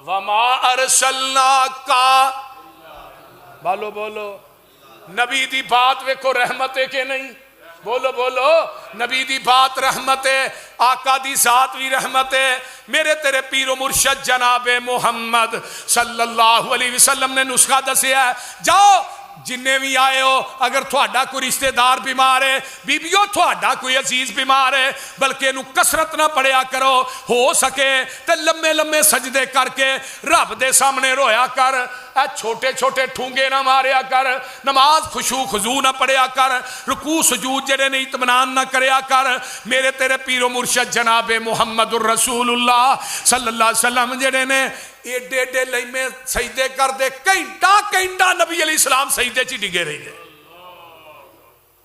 وما ارسلناک، بولو بولو، نبی دی بات ویکھو رحمت ہے کہ نہیں؟ بولو بولو، نبی دی بات رحمت ہے، آقا دی ذات بھی رحمت ہے۔ میرے تیرے پیر و مرشد جناب محمد صلی اللہ علیہ وسلم نے نسخہ دسیا ہے، جاؤ جننے بھی آئے ہو، اگر تھوڑا کوئی رشتہ دار بیمار ہے، بیبیو تھوڑا کوئی عزیز بیمار ہے، بلکہ انہوں کسرت نہ پڑھیا کرو، ہو سکے تے لمے لمے سجدے کر کے رب دے سامنے رویا کر، چھوٹے چھوٹے ٹھونگے نہ ماریا کر، نماز خشوع خضوع نہ پڑھیا کر، رکوع سجود جڑے نے اطمینان نہ کریا کر۔ میرے تیرے پیر و مرشد جناب محمد الرسول اللہ صلی اللہ علیہ وسلم جڑے نے ایڈے ایڈے لئیمے سجدے کر دے، کئنٹا نبی علیہ السلام سجدے چی ڈگے رہی دے۔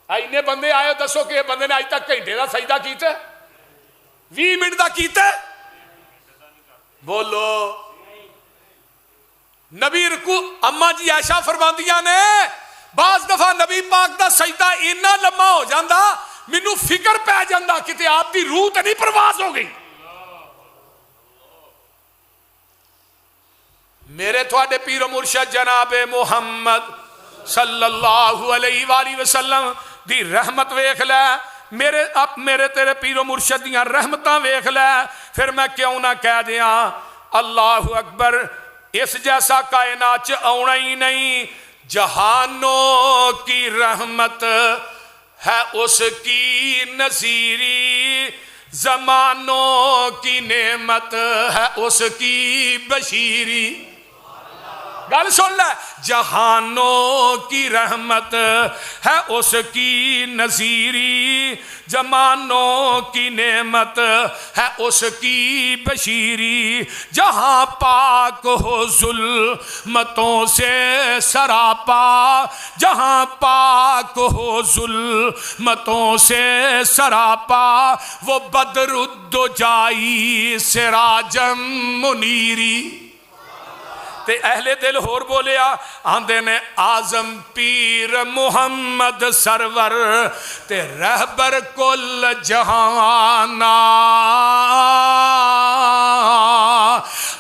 اینے بندے آئے دسو کہ بندے نے آج تک گھنٹے دا سجدہ کیتے 20 منٹ دا کیتے؟ بولو نبی رکوع، اما جی عائشہ فرماندیاں نے بعض دفعہ نبی پاک دا سجدہ اتنا لمبا ہو جاندہ مینوں فکر پہ جاندہ کہ آپ دی روح تے نہیں پرواز ہو گئی۔ میرے تھوڑے پیر و مرشد جناب محمد صلی اللہ علیہ وآلہ وسلم دی رحمت ویکھ لے، میرے تیرے پیر و مرشد دیاں رحمتاں ویکھ لے، پھر میں کیوں نہ کہہ دیاں اللہ اکبر، اس جیسا کائنات چ آنا ہی نہیں، جہانوں کی رحمت ہے اس کی نصیری، زمانوں کی نعمت ہے اس کی بشیری۔ گل سن لے، جہانوں کی رحمت ہے اس کی نظیری، زمانوں کی نعمت ہے اس کی بشیری، جہاں پاک ہو ظلمتوں سے سراپا، جہاں پاک ہو ظلمتوں سے سراپا، وہ بدر الدجائی سراجم منیری۔ تے اہل دل ہور بولیا آندے نے آزم پیر محمد سرور تے رہبر کل جہانا،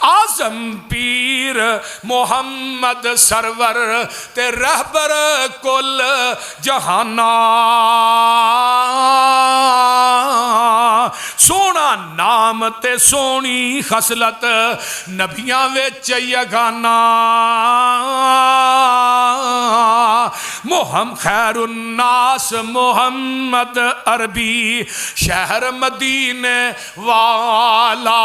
آزم پیر محمد سرور تے رہبر کل جہانا، سونا نام تے سونی خصلت نبیاں وچ یگانا، خیر الناس محمد عربی شہر مدینے والا،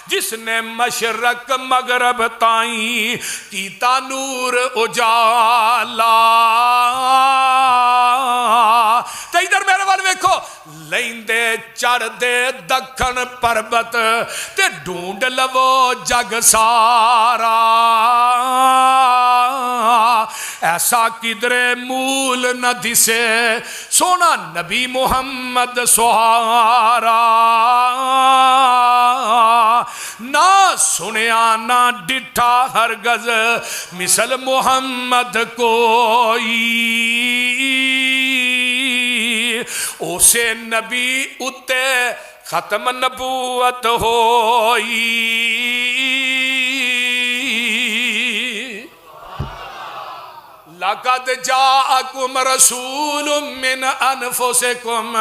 جس نے مشرق مغرب تائیں کیتا نور اجالا۔ تو ادھر میرے وال ویکھو، لیندے چڑھ دے دکھن پربت تے ڈھونڈ لو جگ سارا، ایسا کدرے مول نہ دسے سونا نبی محمد سہارا، نہ سنیا نہ ڈٹھا ہرگز مثل محمد کوئی، اسے نبی اتے ختم نبوت ہوئی۔ لَقَدْ جَاءَكُمْ رَسُولٌ مِّنْ أَنفُسِكُمْ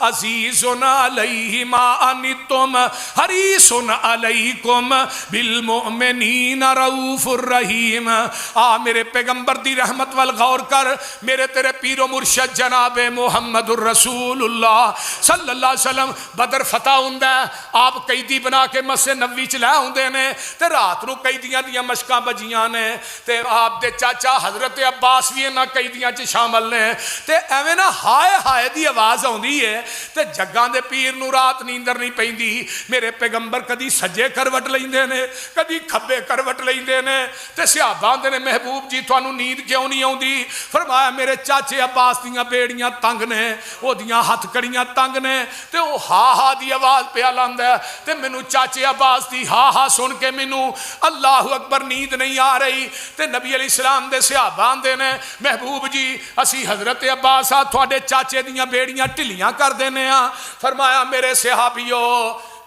عَزِيزٌ عَلَيْهِ مَا عَنِتُّمْ حَرِيصٌ عَلَيْكُمْ بِالْمُؤْمِنِينَ رَؤُوفٌ رَحِيمٌ۔ میرے پیغمبر دی رحمت والغور کر، میرے تیرے پیر و مرشد جناب محمد الرسول اللہ صلی اللہ علیہ وسلم بدر فتح ہوندہ ہے، آپ قیدی بنا کے مسجد نبوی چ لے ہوندے نے تے رات نو قیدیاں دیاں مشکاں بجیاں نے تے آپ دے چاچا حضرت عباس بھی انہاں قیدیاں چ شامل نے تے ایویں نا ہائے ہائے دی آواز آوندی ہے تے جگاں دے پیر نو رات نیندر نہیں پیندی۔ میرے پیغمبر کدی سجے کروٹ لیندے نے کدی کھبے کروٹ لیندے نے تے صحابہ آندے نے محبوب جی تانوں نیند کیوں نہیں آوندی؟ فرمایا میرے چاچے عباس دیاں بیڑیاں تنگ نے، او دیاں ہتھ کڑیاں تنگ نے تے او ہا ہا دی آواز پیا لاندا ہے تے مینوں چاچے عباس دی ہا ہا سن کے مینوں اللہ اکبر نیند نہیں آ رہی تے نبی علیہ السلام دے صحابہ آندے نے محبوب جی اسی حضرت عباس تھوڑے چاچے دیاں بیڑیاں ٹھلیاں کر دینے ہاں۔ فرمایا میرے صحابیو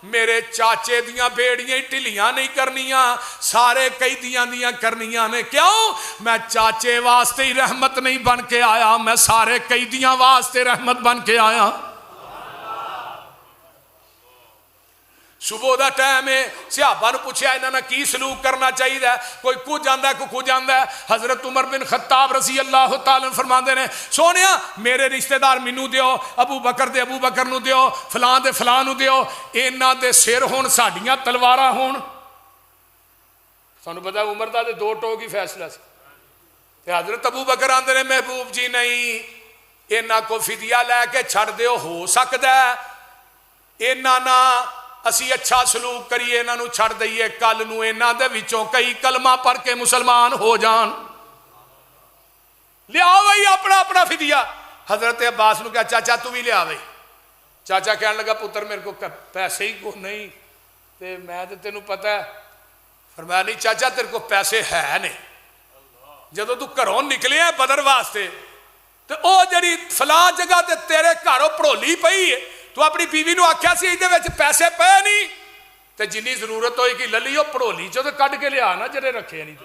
میرے چاچے دیاں بیڑیاں ٹھلیاں نہیں کرنیاں، سارے قیدیاں دیاں کرنیاں نے۔ کیوں؟ میں چاچے واسطے ہی رحمت نہیں بن کے آیا، میں سارے قیدیاں واسطے رحمت بن کے آیا۔ صبح دا ٹائم ہے، صحابہ نے پوچھا انہاں نے کی سلوک کرنا چاہیے، کوئی کچھ جاندا ہے کوئی کچھ جاندا ہے۔ حضرت عمر بن خطاب رضی اللہ تعالیٰ فرماندے نے سونیا میرے رشتہ دار مینوں دیو، ابو بکر دے ابو بکر نو دیو، فلان دے فلان نو دیو، انہاں دے سر ہون ساڈیاں تلواراں ہون۔ سانوں پتہ عمر دا تے دو ٹوک ہی فیصلہ سی، تے حضرت ابو بکر آندے نے محبوب جی نہیں، انہاں کو فدیہ لے کے چھڑ دیو، ہو سکدا ہے انہاں نا اسی اچھا سلوک کریے، انہاں نو چھڑ دئیے، کل نو انہاں دے وچوں کئی کلمہ پڑھ کے مسلمان ہو جان، لے آوئی اپنا اپنا فدیہ۔ حضرت عباس نو کہا چاچا تو بھی لے آوئی۔ چاچا کہنے لگا پتر میرے کو پیسے ہی کو نہیں، تے میں تے تینوں پتہ ہے۔ فرمایا نہیں چاچا تیرے کو پیسے ہے نہیں، جدو تو گھروں نکلے ہیں بدر واسطے تے او جڑی فلاں جگہ تے تیرے گھروں پڑولی پئی ہے، تو اپنی بیوی نو آکھیا سی ایدے وچ پیسے پے نہیں، تے جنی ضرورت ہوئی کہ للیو پڑولی چو تے کڈ کے لیا نا جڑے رکھے نہیں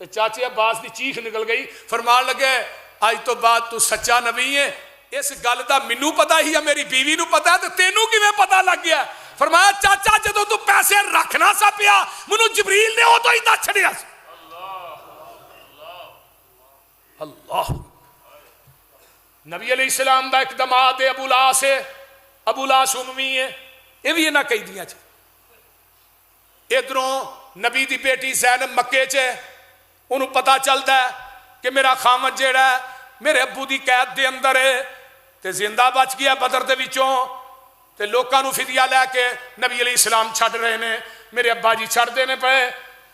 تے چاچے عباس دی چیخ نکل گئی، فرمان لگے آج تو بعد تو سچا نبی ہے، اس گل دا مینوں پتہ ہی ہے میری بیوی نو پتہ ہے تے تینوں کیویں پتہ لگ گیا؟ فرمایا چاچا جدوں تو پیسے رکھنا سا پیا منوں جبریل نے ادوں ہی دس چھڑیا سی۔ اللہ نبی علیہ السلام دا ایک دماد ہے ابو لاس ہے، ابو لاس اموی ہے، یہ بھی انہاں قیدیاں چ۔ ادھروں نبی دی بیٹی زینب مکے چ، انہوں پتہ چلتا ہے کہ میرا خامد جیڑا ہے میرے ابو دی قید دے اندر ہے تے زندہ بچ گیا بدر دے وچوں، تے لوکاں نو فدیہ لے کے نبی علیہ السلام چھڑ رہے نے، میرے ابا جی چھڑ دینے پے۔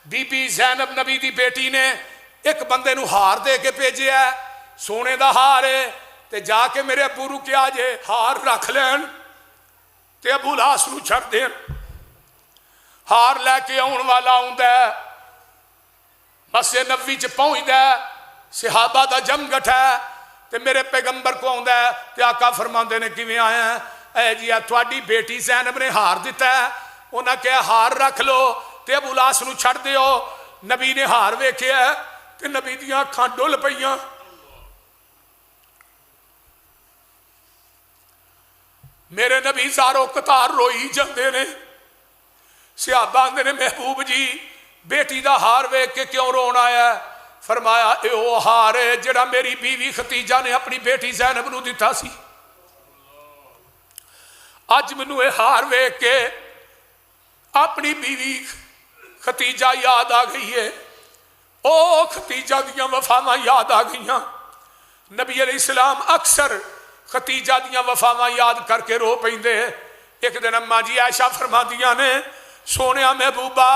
بی بی زینب نبی دی بیٹی نے ایک بندے نو ہار دے کے بھیجیا ہے، سونے دا ہار ہے، تے جا کے میرے ابو رو کیا جے ہار رکھ لین تے ابو لاس نو چھڑ دین۔ ہار لے کے آن والا ہوندا ہے، مسجد نبوی چ پہنچدا ہے، صحابہ دا جم گٹھا ہے، تے میرے پیغمبر کو آندا ہے تے آقا فرماندے نے کیویں آیا ہے؟ اے جی تواڈی بیٹی زینب نے ہار دیتا ہے، انہاں کہا ہار رکھ لو تے ابو لاس نو چھڑ دیو۔ نبی نے ہار ویکھیا ہے تے نبی دیاں اکھاں ڈل پئیاں۔ میرے نبی زارو قطار روئی جاندے نے، صحابہ آندے نے محبوب جی بیٹی دا ہار ویکھ کے کیوں رون آیا ہے؟ فرمایا اے او ہار ہے جڑا میری بیوی ختیجہ نے اپنی بیٹی زینب نو دتا سی، اج مینوں اے ہار ویکھ کے اپنی بیوی ختیجہ یاد آ گئی ہے، او ختیجہ دیاں وفاواں یاد آ گئیاں۔ نبی علیہ السلام اکثر ختیجہ دیاں وفاواں یاد کر کے رو پیندے۔ ایک دن اماں جی عائشہ فرماندیاں نے سونیا محبوبہ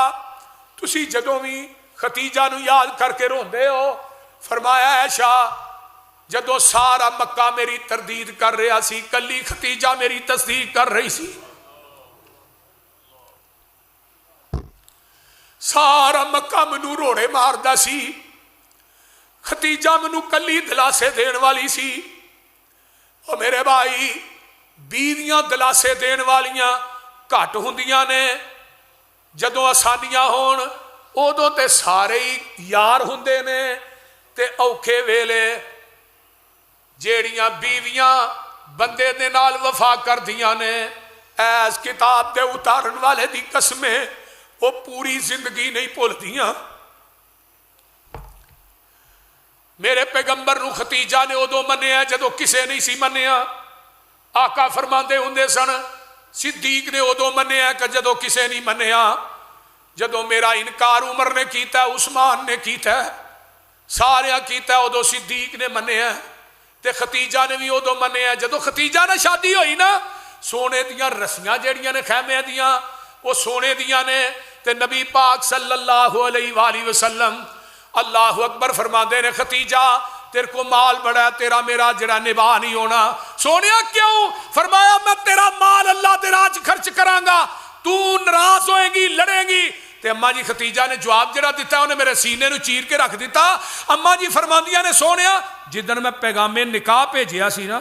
تسی جدوں بھی ختیجہ نو یاد کر کے روندے ہو، فرمایا عائشہ جدوں سارا مکہ میری تردید کر رہا سی کلی ختیجہ میری تصدیق کر رہی سی، سارا مکہ منو روڑے ماردا سی، ختیجہ منو کلی دلاسے دین والی سی۔ اور میرے بھائی بیویاں دلاسے دین والیاں گھٹ ہوندیاں نے، جدوں آسانیاں ہون ادوں تے سارے ہی یار ہوندے نے، تے اوکھے ویلے جیڑیاں بیویاں بندے دے نال وفا کر دیاں نے، ایس کتاب دے اتارن والے دی قسمیں وہ پوری زندگی نہیں بھول دیاں۔ میرے پیغمبر نو ختیجہ نے ادو منیا جدو کسے نہیں سی منیا، آقا فرماندے ہوندے سن صدیق نے ادو منیا کہ جدو کسے نہیں منیا، جدو میرا انکار عمر نے کیتا ہے، عثمان نے کیتا ہے، سارے کیتا ہے، ادو صدیق نے منیا تے ختیجہ نے بھی ادو منیا۔ جدو ختیجہ نے شادی ہوئی نا، سونے دیاں رسیاں جیڑیاں نے خیمے دیاں وہ سونے دیاں نے، تے نبی پاک صلی اللہ علیہ وآلہ وسلم اللہ اکبر فرماندے نے ختیجہ تیرے کو مال بڑا ہے، تیرا میرا جڑا نباہ نہیں ہونا۔ سونیا کیوں؟ فرمایا میں تیرا مال اللہ دے راہ خرچ کرانگا، تو ناراض ہوئے گی لڑے گی۔ تے اماں جی ختیجہ نے جواب جڑا دیتا ہے انہیں میرے سینے نو چیر کے رکھ دیتا۔ اماں جی فرماندیاں نے سونیا جدن میں پیغام نکاح بھیجیا سی نا،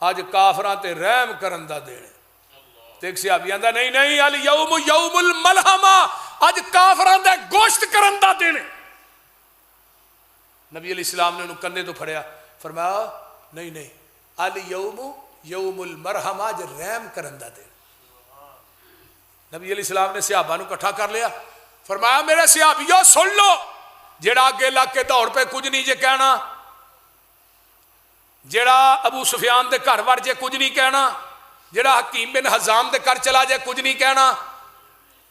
اج کافراں تے رحم کرن دا دن ہے۔ تے ایک صحابی آندا نہیں نہیں الیوم یوم الملحمہ، اج کافراں دا گوشت کرن دا دن ہے۔ نبی علیہ السلام نے انہوں کندھے تو پھڑیا، فرمایا نہیں نہیں الیوم یوم المرحمہ، اج رحم کرن دا دن۔ نبی علیہ السلام نے صحابہ نو کٹھا کر لیا، فرمایا میرے صحابیو سن لو، جیڑا اگے لگ کے دوڑ پہ کچھ نہیں جے کہنا، جیڑا ابو سفیان دے گھر وڑ جے کچھ نہیں کہنا، جیڑا حکیم بن حزام دے گھر چلا جائے کچھ نہیں کہنا،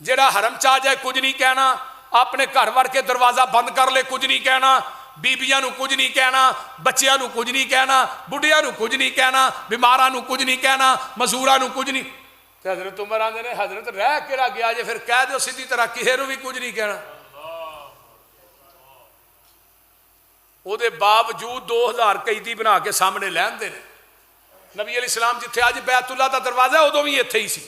جیڑا حرم چاہ جائے کچھ نہیں کہنا، اپنے گھر وڑ کے دروازہ بند کر لے کچھ نہیں کہنا، بیبیاں نو کچھ نہیں کہنا، بچیاں نو کچھ نہیں کہنا، بڑھیاں نو کچھ نہیں کہنا، بیماراں نو کچھ نہیں کہنا، مزوراں نو کچھ نہیں۔ تو حضرت عمر آندے نے حضرت رہ کیڑا گیا جے، پھر کہہ دیو سیدھی طرح کسے نو بھی کچھ نہیں کہنا۔ او دے باوجود 2000 قیدی بنا کے سامنے لین دے نے۔ نبی علیہ السلام جتھے اج بیت اللہ دا دروازہ ہے ادوں بھی ایتھے ہی سی،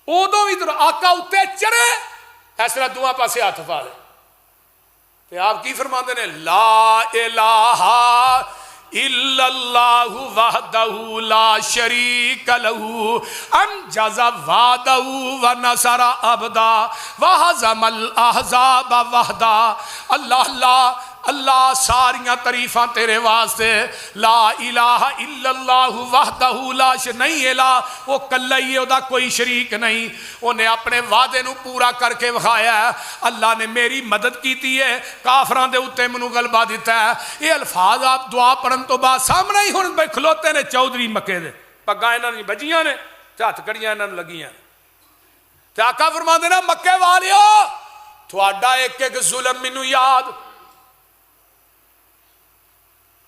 ادوں بھی آقا اتے چڑھے اس طرح دواں پاسے ہاتھ پا لے تے آپ کی فرماندے نے لا الہ الا اللہ وحدہ لا شریک لہ انجز وعدہ ونصر عبدہ وہزم الاحزاب وحدہ۔ اللہ اللہ اللہ ساریاں تعریفاں تیرے واسطے، لا الہ الا اللہ وحدہ لا شریک، نہیں الہ وہ کلا ہی ہے، او دا کوئی شریک نہیں، انہیں اپنے وعدے نو پورا کر کے وکھایا ہے۔ اللہ نے میری مدد کیتی ہے، کافراں دے اوتے مینوں غلبہ دیتا ہے۔ یہ الفاظ آپ دعا پڑھن تو بعد سامنے ہی ہن کھلوتے نے چودھری مکے دے، پگاں انہاں دی بجیاں نے، ہتھ کڑیاں انہاں نوں لگیاں، تے آقا فرماندے نے مکے والیو تہاڈا ایک ایک ظلم مینوں یاد۔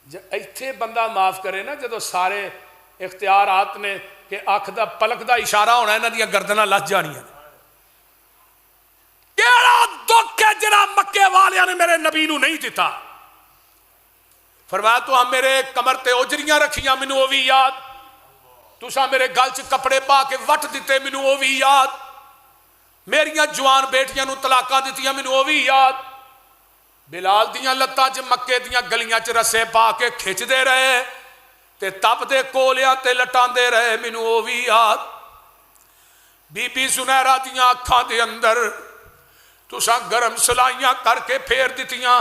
ایتھے بندہ معاف کرے نا جدو سارے اختیارات نے کہ اکھ دا پلک دا اشارہ ہونا ہے، انہاں دیاں گردناں لث جانیاں۔ کیڑا دکھ ہے جڑا مکے والیاں نے میرے نبی نو نہیں دیتا؟ فرمایا تو ہم میرے کمر تے اوجریاں رکھیاں مینوں او وی یاد، تساں میرے گل چ کپڑے پا کے وٹ دیتے مینوں او وی یاد، میریاں جوان بیٹیاں نو طلاقاں دتیاں مینوں او وی یاد، بلال دیاں لتاں چ مکے دیاں گلیاں چ رسے پا کے کھچ دے رہے تے تپ دے کولیاں تے لٹان دے رہے مینوں او وی یاد، بی بی سنیرہ دیاں اکھاں دے اندر تساں گرم سلائیاں کر کے پھیر دتیاں،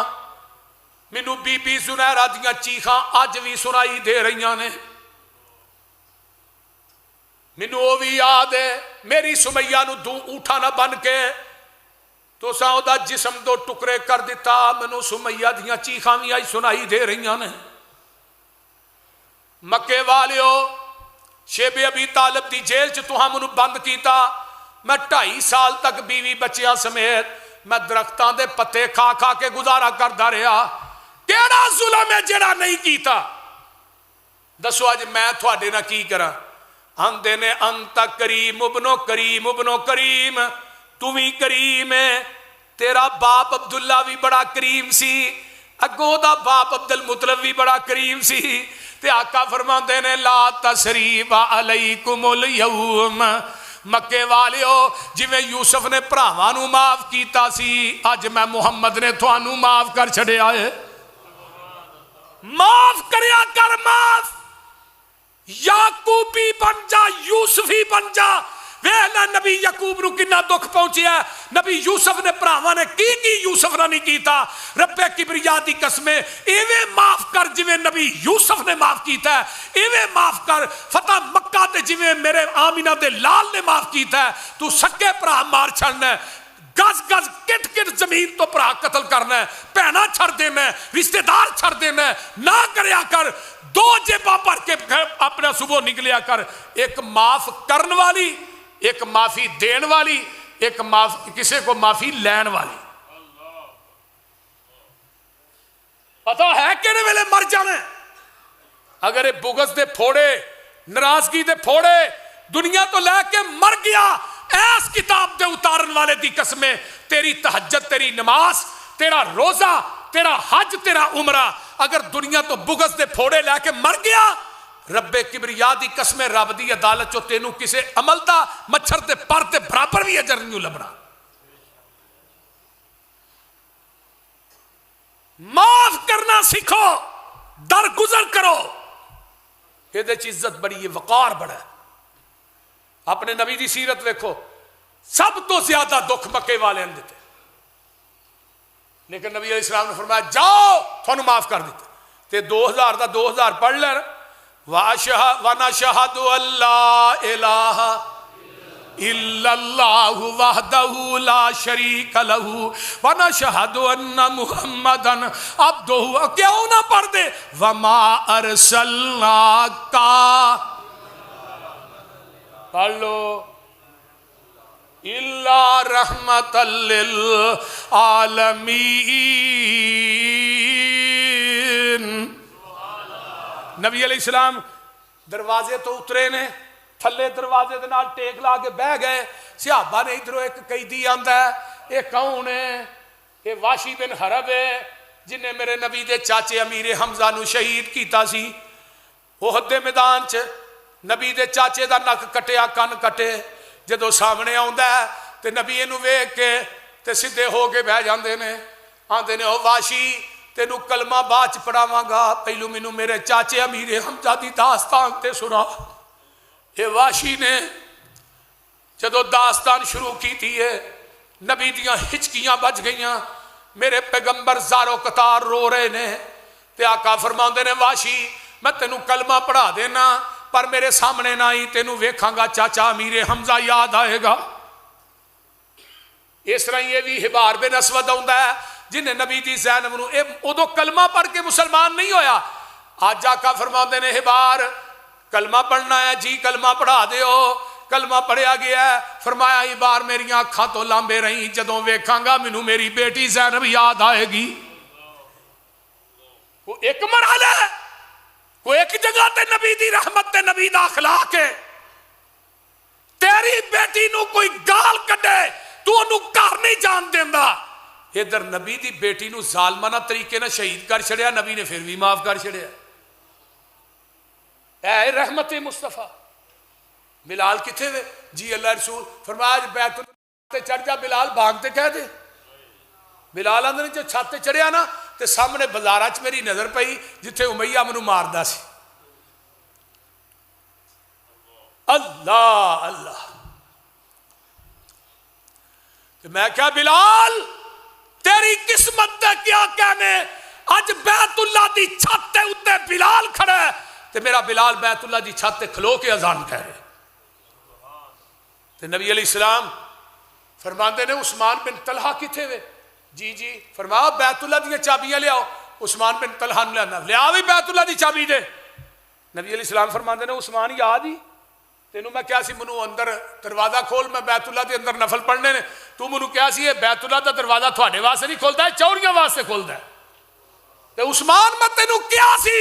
مینوں بی بی سنیرہ دیاں چیخاں اج بھی سنائی دے رہیاں نے، مینوں او وی یاد ہے میری سمیہ نو دو اونٹھا نہ بن کے تو ساں دا جسم دو ٹکڑے کر دیتا، مینوں سمیہ دیاں چیخاں بھی آئی سنائی دے رہیاں نے۔ مکے والیو شیب ابی طالب دی جیل چ تہاں مینوں بند کیتا، میں 2.5 سال تک بیوی بچیاں سمیت میں درختاں دے پتے کھا کھا کے گزارا کردا رہا، کیڑا ظلم ہے جڑا نہیں کیتا؟ دسو اج میں تھوڑے نہ کی کراں؟ آندے نے انت کریم ابنو کریم ابنو کریم، تو بھی کریم ہے، تیرا باپ عبداللہ بھی بڑا کریم سی، اگوں دا باپ عبد المطلب بھی بڑا کریم سی، تے آقا فرماندے نے لا تسریب علیکم الیوم، مکے والیو جویں یوسف نے بھراواں نوں معاف کیتا سی، اج میں محمد نے تھانوں معاف کر چھڑیا ہے۔ معاف کریا کر، معاف، یعقوبی بن جا، یوسفی بن جا۔ ویلا نبی یعقوب نو کنا دکھ پہنچیا ہے، نبی یوسف نے بھراواں نے کی یوسف نے نہیں کیتا، رب کبریا دی قسمیں ایویں معاف کر جویں نبی یوسف نے معاف کیتا ہے، ایویں معاف کر فتح مکہ تے جویں میرے آمینہ دے لال نے معاف کیتا ہے۔ تو سکے بھرا مار چھڑنا ہے، گز گز کٹ کٹ زمین تو بھرا قتل کرنا ہے، بہنا چھڑ دینا ہے، رشتہ دار چھڑ دینا ہے، نہ کریا کر۔ 2 جیباں بھر کے اپنا صبح نکلیا کر، ایک معاف کرن والی، ایک معافی دین والی، ایک کسی کو معافی لین والی۔ پتہ ہے کہنے ویلے مر جانے؟ اگر بغض دے پھوڑے، ناراضگی دے پھوڑے دنیا تو لے کے مر گیا، ایس کتاب دے اتارن والے دی قسمیں تیری تہجد، تیری نماز، تیرا روزہ، تیرا حج، تیرا عمرہ اگر دنیا تو بغض دے پھوڑے لے کے مر گیا، رب کبریا دی قسم رب دی عدالت چو تینوں کسے عمل دا مچھر تے پر تے برابر بھی اجر نہیں لبنا۔ معاف کرنا سیکھو، درگزر کرو۔ یہ عزت بڑی ہے، وقار بڑا ہے۔ اپنے نبی دی سیرت ویکھو، سب تو زیادہ دکھ مکے والے نے دیتے، لیکن نبی علیہ السلام نے فرمایا جاؤ تھانوں معاف کر دیتے۔ تے 2000 دا 2000 پڑھ لے، وَنَشْهَدُ أَن لَّا إِلَٰهَ إِلَّا اللَّهُ وَحْدَهُ لَا شَرِيكَ لَهُ وَنَشْهَدُ أَنَّ مُحَمَّدًا عَبْدُهُ، کیوں نہ پڑھ دے وَمَا أَرْسَلْنَاكَ، پڑھ لو إِلَّا رَحْمَةً لِّلْعَالَمِينَ۔ نبی علیہ السلام دروازے تو اترے نے، تھلے دروازے دے نال ٹیک لا کے بہ گئے، صحابہ نے ادھروں ایک قیدی آندا ہے، یہ کون ہے؟ یہ واشی بن حرب ہے جن نے میرے نبی دے چاچے امیر حمزہ نو شہید کیتا سی۔ احد دے میدان چ نبی دے چاچے دا نک کٹیا، کن کٹے، جدو سامنے آندا ہے تے نبی اینو ویکھ کے تے سیدھے ہو کے بہ جاندے نے، آندے نے او واشی تینو کلمہ باچ پڑھاواں گا، پہلو مینوں میرے چاچے امیر حمزہ دی داستان تے سنا۔ یہ واشی نے جدو داستان شروع کی تھی ہے، نبی دیاں ہچکیاں بج گئیاں، میرے پیغمبر زارو قطار رو رہے نے، تے آقا فرماندے نے واشی میں تینو کلمہ پڑھا دینا، پر میرے سامنے نہ ہی تینو ویکھاں گا چاچا امیر حمزہ یاد آئے گا۔ اس طرح یہ بھی حبار بن اسود ہوندا ہے جنہیں نبی دی زینب نو ادو کلمہ پڑھ کے مسلمان نہیں ہویا، آج آقا فرماندے نے حبار کلمہ پڑھنا ہے جی، کلمہ پڑھا دیو۔ کلمہ پڑھیا گیا ہے، فرمایا حبار میری آنکھاں تو لامبے رہیں، جدوں ویکھاں گا مینوں میری بیٹی زینب یاد آئے گی۔ وہ ایک مرحلہ ہے، کوئی ایک جگہ تے نبی دی رحمت تے نبی دا اخلاق ہے، تیری بیٹی نو کوئی گال کڈے تو انو گھر نہیں جان دیندا، ادھر نبی دی بیٹی نو ظالمانہ طریقے نہ شہید کر چھڑیا، نبی نے پھر بھی معاف کر چھڑیا۔ اے رحمت مصطفیٰ، بلال کتھے وے؟ جی اللہ رسول فرمایا بیت اللہ تے چڑھ جا بلال، بھاگتے کہہ دے۔ بلال اندر جو چھت تے چڑھیا نا تے سامنے بازاراں چ میری نظر پئی جتھے امیہ منو ماردا سی۔ اللہ اللہ، میں کیا بلال تیری قسمت دے کیا کہنے، اج بیت اللہ دی چھت تے اتے بلال کھڑا ہے تے میرا بلال بیت اللہ دی چھت تے کھلو کے اذان کہہ رہے۔ تے نبی علیہ السلام فرماندے نے عثمان بن طلحہ کتھے وے؟ جی جی، فرمایا بیت اللہ دی چابیاں لے آؤ۔ عثمان بن طلحہ نے لیا بھی بیت اللہ دی چابی دے۔ نبی علیہ السلام فرماندے نے عثمان یاد ہی تینوں میں کیا سی، منو اندر دروازہ کھول، میں بیت اللہ دے اندر نفل پڑھنے نے، تو منو کیا سی ہے بیت اللہ دا دروازہ تھوڑے واسطے نہیں کھولتا ہے، چوریاں واسطے کھولتا ہے۔ تے عثمان میں تینوں کیا سی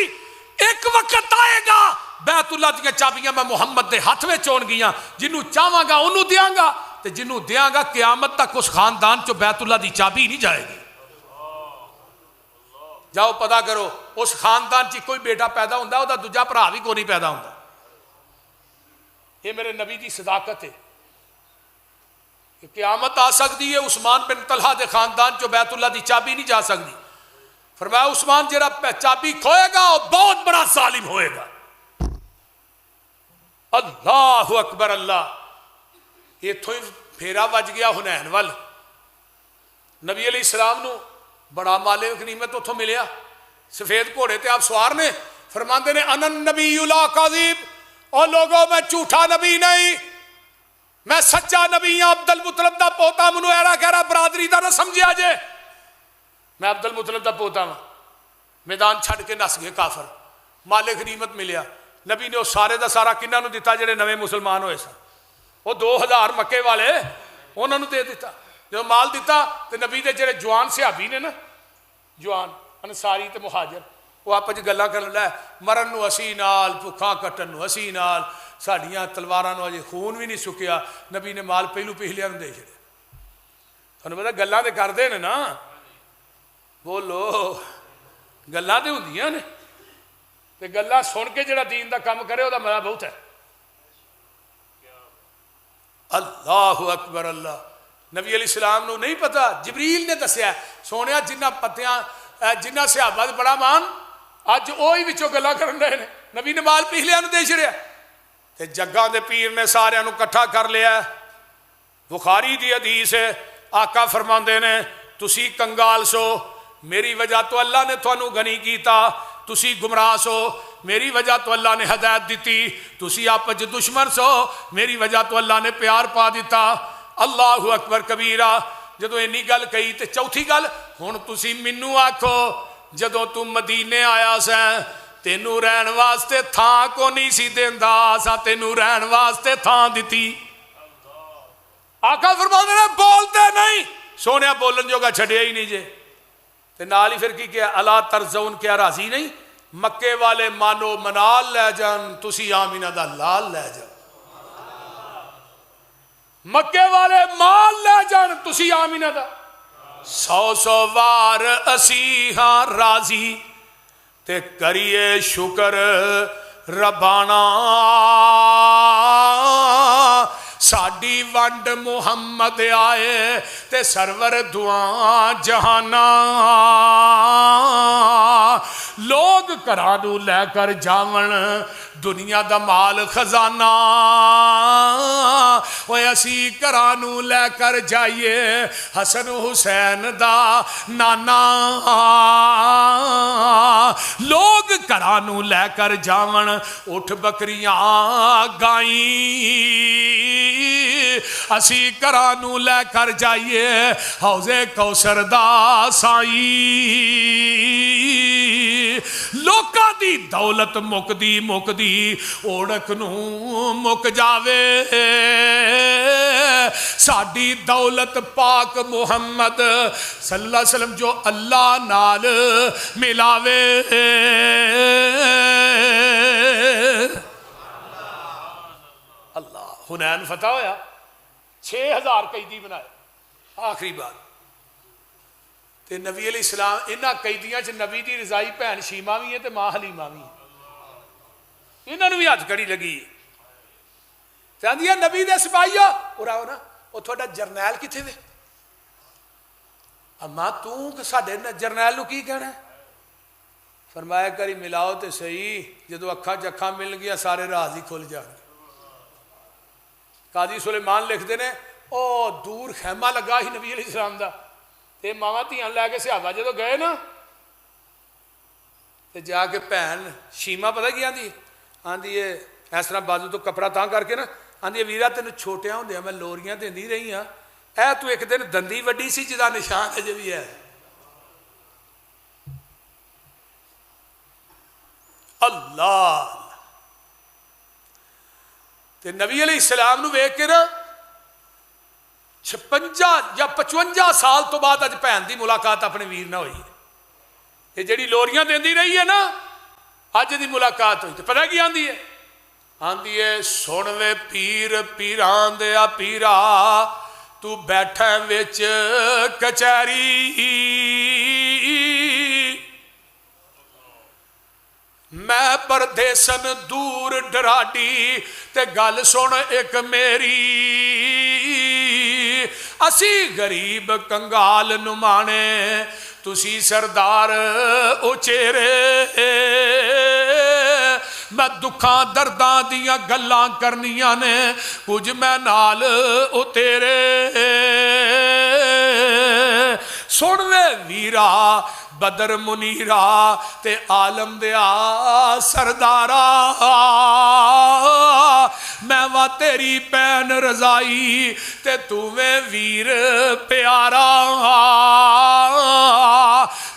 ایک وقت آئے گا بیت اللہ دیا چابیاں میں محمد دے ہاتھ میں چون گیاں، جنوں چاہواں گا انہوں دیاں گا، تے جنوں دیاں گا قیامت تک اس خاندان چو بیت اللہ دی چابی نہیں جائے گی۔ جاؤ پتہ کرو اس خاندان چی کوئی بیٹا پیدا ہوندہ ہے، دا دوجا بھرا بھی کوئی نہیں پیدا ہوندہ۔ یہ میرے نبی دی صداقت ہے کہ قیامت آ سکتی ہے، عثمان بن طلحہ دے خاندان چو بیت اللہ دی چابی نہیں جا سکتی۔ فرمایا عثمان جرا چابی کھوئے گا اور بہت بڑا ظالم ہوئے گا۔ اللہ اکبر اللہ، یہ تھوئی پھیرا وج گیا حنین وال۔ نبی علیہ السلام نو بڑا مال غنیمت اتھوں ملیا، سفید گھوڑے تے آپ سوار نے، فرماندے نے انا النبی لا کاذب، اور لوگوں میں جھوٹا نبی نہیں، میں سچا نبی ہوں، عبد المطلب دا پوتا، منو ایرا کہرا برادری دا نہ سمجھیا جے، میں عبد المطلب دا پوتا ہوں۔ میدان چھڑ کے نس گئے کافر، مال غنیمت ملیا۔ نبی نے وہ سارے دا سارا کنہ نو دیتا جڑے نویں مسلمان ہوئے سن، وہ 2000 مکے والے انہوں نے دے دیتا۔ جو مال دیتا تو نبی دے جڑے جوان صحابی نے نا، جوان انصاری تے مہاجر، وہ آپ گلاں کرن لے مرن نو اسی نال، بھکھاں کٹن نو اسی نال، ساڈیاں تلواراں نو اجے خون بھی نہیں سکیا، نبی نے مال پہلو پچھلیاں نو دے چھڑیا۔ تھانوں پتہ گلاں تے کردے نے نا، بولو گلاں تے ہوندیاں نے، تے گلاں سن کے جڑا دین دا کام کرے وہ مزہ بہت ہے۔ اللہ اکبر اللہ، نبی علیہ السلام نو نہیں پتا، جبریل نے دسیا سونیا جنہ پتیاں جنہ صحابہ بڑا مان اج وہی وچوں گلاں کرن رہے نے۔ نبی نے مال پچھلے نو دے چھڑیا تے جگاں دے پیر نے سارے نو کٹھا کر لیا. بخاری دی حدیث ہے آقا فرماندے نے تسی کنگال سو میری وجہ تو اللہ نے تھانو غنی کیتا, تسی گمراہ سو میری وجہ تو اللہ نے ہدایت دیتی, تسی آپس دشمن سو میری وجہ تو اللہ نے پیار پا دیتا. اللہ اکبر کبیرہ. جدو اینی گل کہی تے چوتھی گل ہن تسی مینوں آکھو جدو تو مدینے آیا سیں تینوں رہن واسطے تھاں کو نہیں سی دیندا اساں تینوں رہن واسطے تھاں دتی. آقا فرماندے نے بولتے نہیں سونیا بولن جوگا چھڈیا ہی نہیں جے. تے نال ہی پھر کی کیا الا ترزون کیا راضی نہیں مکے والے مانو منال لے جان تسی آمینہ دا لال لے جان. مکے والے مال لے جان تسی آمینہ دا 100 وار اسی ہاں راضی تے کریے شکر ربانا ساڈی ونڈ محمد آئے تے سرور دعا جہانا. لوگ کرانو لے کر جاون دنیا دا مال خزانہ اوے اسی کرانو لے کر جائیے حسن حسین دا نانا. لوگ کرانو لے کر جاون اٹھ بکریاں گائیں اسی کرانو لے کر جائیے حوض کوثر دا سائی. لوکاں دی دولت مکدی مکدی اوڑک نو مک جاوے ساڈی دولت پاک محمد صلی اللہ علیہ وسلم جو اللہ نال ملاوے. اللہ حنین فتح ہویا 6000 قیدی بنائے. آخری بات تے نبی علیہ السلام انہاں قیدیاں چ نبی دی رضائی بہن شیما بھی ہے تے ماں حلیمہ بھی ہے. انہاں نو بھی ہاتھ کڑی لگی چاہندی ہے نبی دے سپاہیو اور آؤ نا وہ تھوڑا جرنیل کتھے وے اما تو ساڈے جرنیل نو کی کہنا ہے. فرمایا کری ملاؤ تے صحیح جدو اکھاں جکھاں مل گیا سارے راز ہی کھل جان. قاضی سلیمان لکھ دے نے او دور خیمہ لگا ہی نبی علیہ السلام دا تے ماما دھیاں لے کے صحابہ جدو گئے نا تے جا کے بہن شیما پتہ کی آندی آندی ہے اس طرح بازو تو کپڑا تاں کر کے نا آندی ہے ویرا تینوں چھوٹیاں ہوندے میں لوریاں دیندی رہی ہاں اے تو ایک دن دندی وڈی سی جدا نشان اجے بھی ہے. اللہ تے نبی علیہ السلام نو ویکھ کے نا 56 یا 55 سال تو بعد اج بہن دی ملاقات اپنے ویر نہ ہوئی. یہ جڑی لوریاں دیندی رہی ہے نا اج دی ملاقات ہوئی. تو پتہ کی آندی ہے آندی ہے سن وے پیر پیران دیا پیرا تو بیٹھا وچ کچہری میں پردیسن دور ڈراڈی تے گل سن ایک میری اسی غریب کنگال نمانے تسی سردار اچیرے میں دکھاں درداں دیاں گلاں کرنیاں نے کچھ میں نال اتیرے سن وے ویرا بدر منیرا تے عالم دیا سردارا میں وا تیری پین رضائی تے تو میں ویر پیارا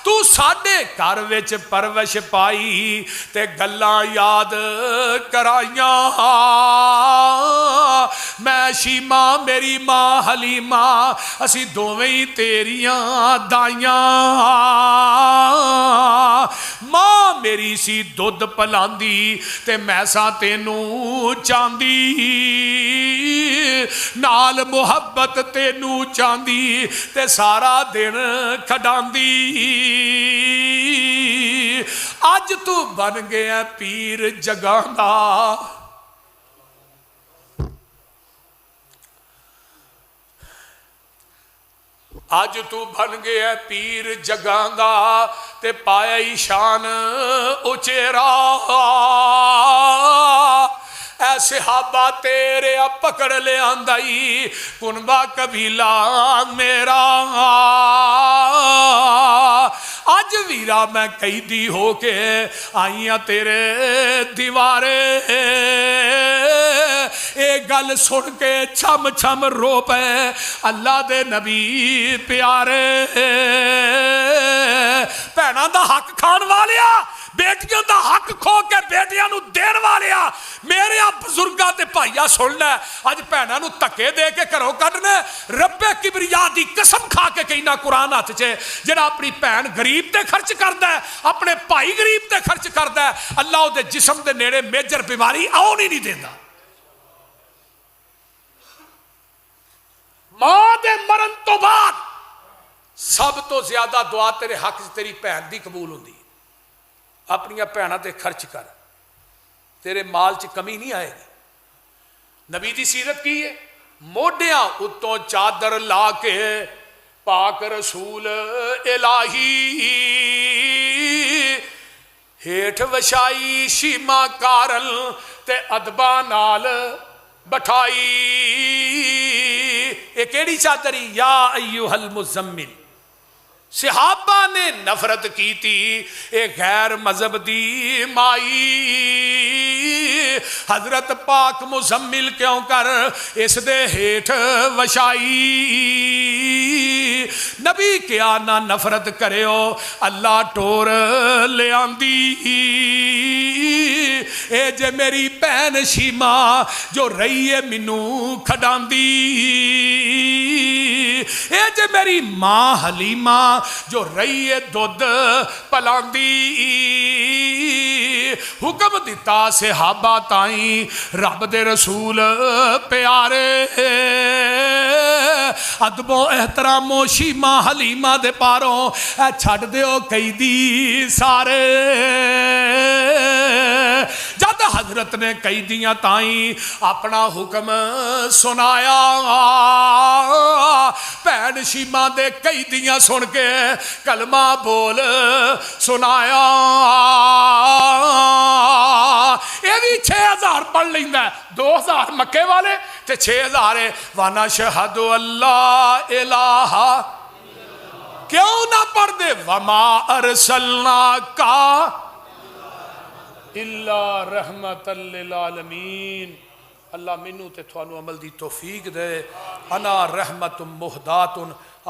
تو ساڈے گھر وچ پرورش پائی تے گلاں یاد کرائیاں میں شیما میری ماں حلیمہ اسی دوویں ہی تیریاں دائیاں ماں میری سی دودھ پلاندی تے میں سا تینوں چاندی نال محبت تینوں چاندی تے سارا دن کھڈاندی اج تو بن گیا پیر جگاں دا اج تو بن گیا پیر جگاں دا تے پایا ہی شان اچیرا اے صحابہ تیرے پکڑ لے آندائی کنبا قبیلہ میرا اج ویرا میں قیدی ہو کے آئیاں تیرے دیوارے اے گل سن کے چھم چھم رو پے اللہ دے نبی پیارے بھیناں دا حق کھان والیا بیٹیاں دا حق کھو کے بیٹیاں نو دین والیا میرے بزرگاں تے بھائیا سن لے اج بھیناں نو تکے دے کے گھروں کڈنے رب کبریا دی قسم کھا کے کہنا قرآن ہاتھ چ جڑا اپنی بھین غریب تے خرچ کردا ہے اپنے بھائی غریب تے خرچ کردا ہے اللہ او دے جسم دے نیڑے میجر بیماری آؤ نہیں دیندا ماں دے مرن تو بعد سب تو زیادہ دعا تیرے حق سے تیری بھین دی قبول ہوندی اپنی بھیناں تے خرچ کر تیرے مال چ کمی نہیں آئے گی نبی دی سیرت کی ہے موڈیاں اتوں چادر لا کے پاک رسول الہی ہیٹھ وشائی شیما کارل تے ادبا نال بٹھائی یہ کیڑی چادری یا ایوہ المزمل صحابہ نے نفرت کی تھی ایک غیر مذہب دی مائی حضرت پاک مزمل کیوں کر اس دے ہیٹھ وشائی نبی کیا نہ نفرت کرے ہو اللہ ٹور لے آندی اے جے میری بہن شیما جو رہی ہے منو کھڈاندی اے جے میری ماں حلیمہ جو رہی ہے دودھ پلاندی حکم دیتا صحابہ تائیں رب دے رسول پیارے ادب و احترام و شیما حلیمہ دے پاروں اے چھڑ دیو قیدی سارے جد حضرت نے قیدیاں تائیں اپنا حکم سنایا بھین شیما دے قیدیاں سن کے کلمہ بول سنایا یہ بھی 6000 پڑھ لیندہ ہے 2000 مکے والے تے 6000 وَنَشْهَدُ اللَّهَ إِلَٰهَ کیوں نہ پڑھ دے وَمَا أَرْسَلْنَاكَ إِلَّا رَحْمَةً لِلْعَالَمِينَ اللہ منو تے تھوانو عمل دی توفیق دے انا رحمت مہدات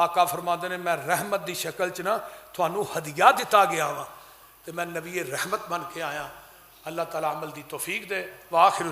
آقا فرما دے میں رحمت دی شکل چنا تھوانو ہدیہ دیتا گیا ہوا تے میں نبی رحمت بن کے آیا اللہ تعالی عمل دی توفیق دے وآخر